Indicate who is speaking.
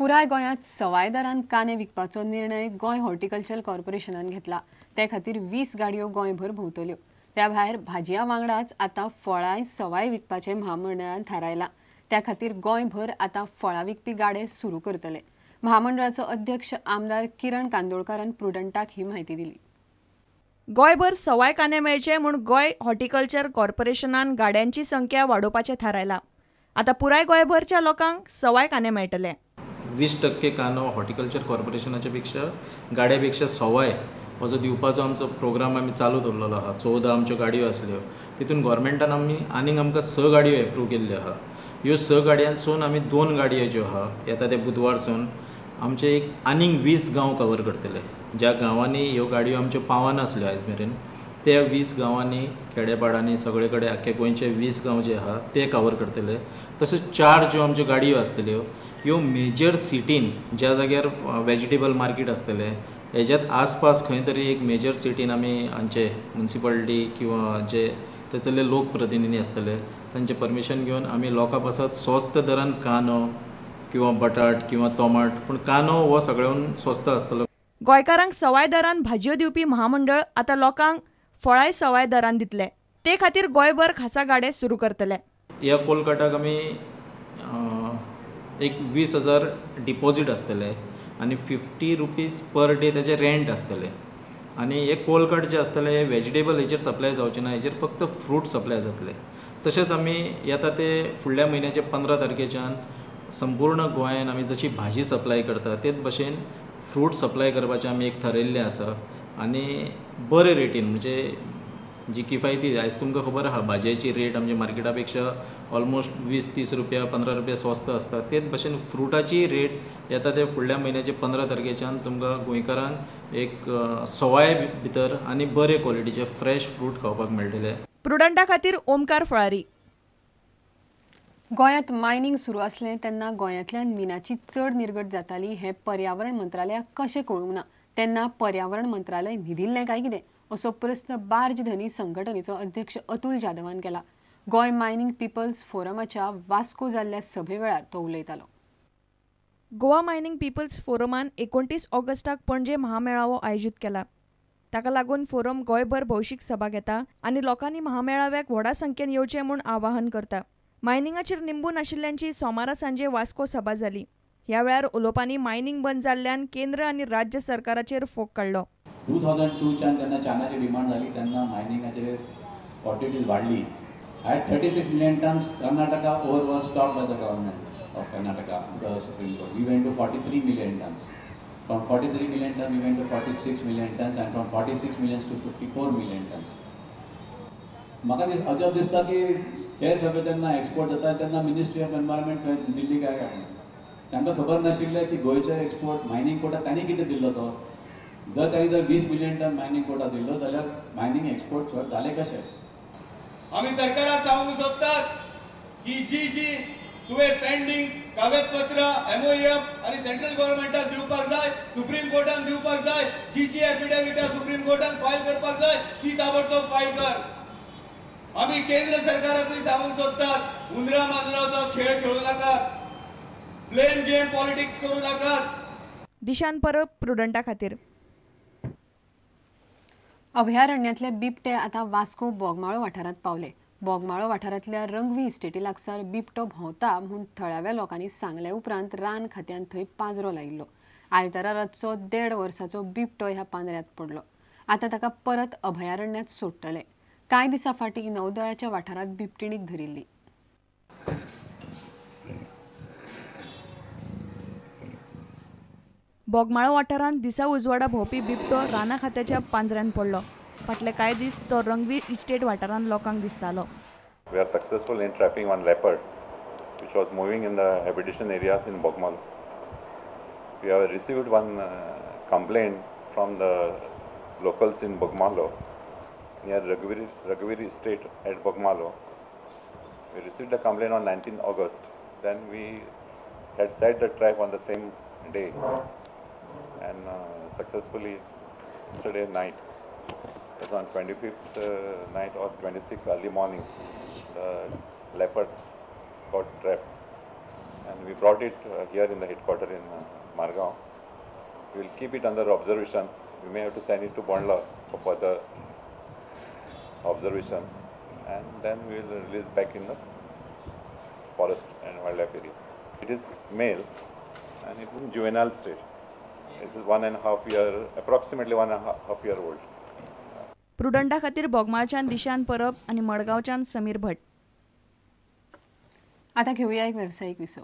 Speaker 1: पुराय गोंयांत सवाय दरान कांदे विकपाचो निर्णय गोंय हॉर्टिकल्चर कॉर्पोरेशनान घेतला। ते खातीर 20 गाडयो गोंयभर भोंवतल्यो। त्या भायर भाजयां वांगडाच आतां फळांय सवाय विकपाचें म्हामंडळान थारायलां। त्या खातीर गोंयभर आतां फळां विकपी गाडे सुरू करतले। म्हामंडळाचो अध्यक्ष आमदार किरण कांदोळकारान प्रुडंटाक ही म्हायती दिली।
Speaker 2: गोंयभर सवाय कांदे मेळचे म्हूण गोंय हॉर्टिकल्चर कॉर्पोरेशनान गाड्यांची संख्या वाडोवपाचें थारायलां। आतां पुराय गोंयभरच्या लोकांक सवाय कांदे मेळटले।
Speaker 3: 20% कांदो हॉर्टिकल्चर कॉर्पोरेशनाच्या पेक्षा गाड्यापेक्षा सवाय हो जो दिवपाचो आमचो प्रोग्राम आमी चालू दवरलेलो आहा। 14 आमच्यो गाडयो आसल्यो, तितून गव्हर्मेंटान आनीक आमकां 6 गाडयो एप्रूव केल्ल्यो आहा। ह्यो 6 गाडयांसून आमी 2 गाडयो ज्यो आहा येता ते बुधवारसून आमचे आनीक 20 गांव कवर करतले। ज्या गांवांनी ह्यो गाडयो आमच्यो पावनासल्यो आयज मेरेन त्या 20 गांवांनी खेडेपाड्यांनी सगळे कडेन आख्खे गोंयचे 20 गांव जे आहा ते कवर करतले। तशेंच 4 ज्यो आमच्यो गाडयो आसतल्यो ह्यो मेजर सिटीन ज्या जाग्यार वेजिटेबल मार्केट आसतलें हेज्यात आसपास खंय तरी एक मेजर सिटीन आमी हांचे म्युनिसिपालिटी किंवा जे थंयसरले लोकप्रतिनिधी आसतले तांचे परमिशन घेवन आमी लोकां पासत स्वस्त दरान कांदो किंवा बटाट किंवा टोमाट पूण कांदो हो सगळ्यांत स्वस्त आसतलो।
Speaker 2: गोंयकारांक सवाय दरान भाजयो दिवपी महामंडळ आतां लोकांक फळांय सवाय दरान दितले। ते खातीर गोंयभर खासा गाडे सुरू करतले।
Speaker 3: ह्या कोलकाटाक आमी एक 20,000 डिपॉझीट आसतले आनी 50 रुपीज पर डे तेजे रेंट आसतले। आनी हे कोलकट जे आसतले हे वेजिटेबल हेचेर सप्लाय जावचे ना, हेचेर फक्त फ्रूट सप्लाय जातले। तशेंच आमी येता ते फुडल्या म्हयन्याचे 15 तारखेच्यान संपूर्ण गोंयांत आमी जशी भाजी सप्लाय करता तेच भशेन फ्रूट सप्लाय करपाचें आमी एक थारायिल्लें आसा। आनी बरे रेटीन म्हणजे जी किफायती आयज तुमकां खबर आहा भाजयेची रेट आमच्या मार्केटा पेक्षा ऑलमोस्ट 20-30 रुपया 15 रुपया स्वस्त आसता। तेच भशेन फ्रुटाची रेट येता ते फुडल्या म्हयन्याचे 15 तारखेच्यान तुमकां गोंयकारांक एक सवाय भितर आनी बरे क्वॉलिटीचे फ्रेश फ्रूट खावपाक मेळटले।
Speaker 2: प्रुडंटा खातीर ओमकार फळारी।
Speaker 1: गोंयांत मायनिंग सुरू आसलें तेन्ना गोंयांतल्यान मिनाची चड निर्गट जाताली हें पर्यावरण मंत्रालयाक कशें कळूंक ना। तेन्ना पर्यावरण मंत्रालय न्हिदिल्लें काय कितें असो प्रस्न बार्ज धनी संघटनेचो अध्यक्ष अतुल जाधवान केला। गोंय मायनिंग पिपल्स फोरमाच्या वास्को जाल्ल्या सभे वेळार तो उलयतालो।
Speaker 2: गोवा मायनिंग पिपल्स फोरमान 29 ऑगस्टाक पणजे महामेळावो आयोजीत केला। ताका लागून फोरम गोंयभर भौशीक सभा घेता आनी लोकांनी महामेळाव्याक व्हडा संख्येन येवचें म्हूण आवाहन करता। मायनिंगाचेर निंबून आशिल्ल्यांची सोमारा सांजे वास्को सभा जाली। ह्या वेळार उलोवपांनी मायनिंग बंद जाल्ल्यान केंद्र आनी राज्य सरकाराचेर फोग काडलो।
Speaker 4: 2002च्यान जेन्ना चायनाची डिमांड जाली तेन्ना मायनिंगाचेर क्वॉन्टिटीज वाडली। At 36 million tons, Karnataka ore was stopped by the government of Karnataka, the Supreme Court. We went to 43 million tons. From 43 million tons, we went to 46 million tons, and from 46 million to 54 million tons. म्हाका अजब दिसता की हे सगळे तेन्ना export जाता तेन्ना ministry of environment खंय दिल्ली काय तांकां खबर नाशिल्लें की गोंयचो एक्सपोर्ट मायनिंग कोटा तांणी कितें दिल्लो तो। जर तांणी जर 20 मिलियन टन मायनिंग कोटा दिल्लो जाल्यार मायनिंग एक्सपोर्ट जाले कशें।
Speaker 5: आम्ही सरकाराक सांगूंक सोदतात की जी तुवें पेंडिंग कागदपत्र MOEF आणि सेंट्रल गव्हर्नमेंटाक दिवपाक जाय, सुप्रीम कोर्टान दिवपाक जाय, जी एफिडेविटां सुप्रीम कोर्टान फायल करपाक जाय ती ताबडतोब फायल कर। आम्ही केंद्र सरकाराकूय सांगूंक सोदतात उंदरा मांजराचो खेळ खेळू नाकात, प्लेन गेम पॉलिटिक्स करू नाकात।
Speaker 2: दिशान परब प्रुडंटा खातीर।
Speaker 1: अभयारण्यातले बिबटे आतां वास्को बोगमाळो वाठारांत पावले। बोगमाळो वाठारांतल्या रंगवी इस्टेटी लागसार बिबटो भोंवता म्हूण थळाव्या लोकांनी सांगले उपरांत रान खात्यान थंय पांजरो लायिल्लो। आयतारा रातचो 1.5 वर्साचो बिबटो ह्या पांजऱ्यांत पडलो। आतां ताका परत अभयारण्यात सोडटले। कांय दिसां फाटीं नौदळाच्या वाठारांत बिबटिणीक धरिल्ली।
Speaker 2: बोगमाळो वाठारांत दिसा उजवाडा भोंवपी बिबटो राना खात्याच्या पांजऱ्यांत पडलो। फाटले कांय दीस तो रंगवी इस्टेट वाठारांत लोकांक दिसतालो।
Speaker 6: We are successful in trapping one leopard which was moving in the habitation areas in Bogmal. We have received one complaint from the locals in Bogmalo near Raghaviri Estate at Bogmalo. We received a complaint on 19 August. Then we had set the trap on the same day and successfully yesterday night, it was on 25th night or 26th early morning, the leopard got trapped and and we brought it here in the headquarter in Margao. We will keep it under observation. We may have to send it to Bondla for further observation, and then we will release back in the forest and wildlife area. It is male and it is in juvenile state. It is 1.5 year, approximately 1.5 year old.
Speaker 2: प्रुडंटा खातीर बोगमाळच्यान दिशान परब आनी मडगांवच्यान समीर भट.
Speaker 1: आता घेऊया एक व्यावसायिक विसव.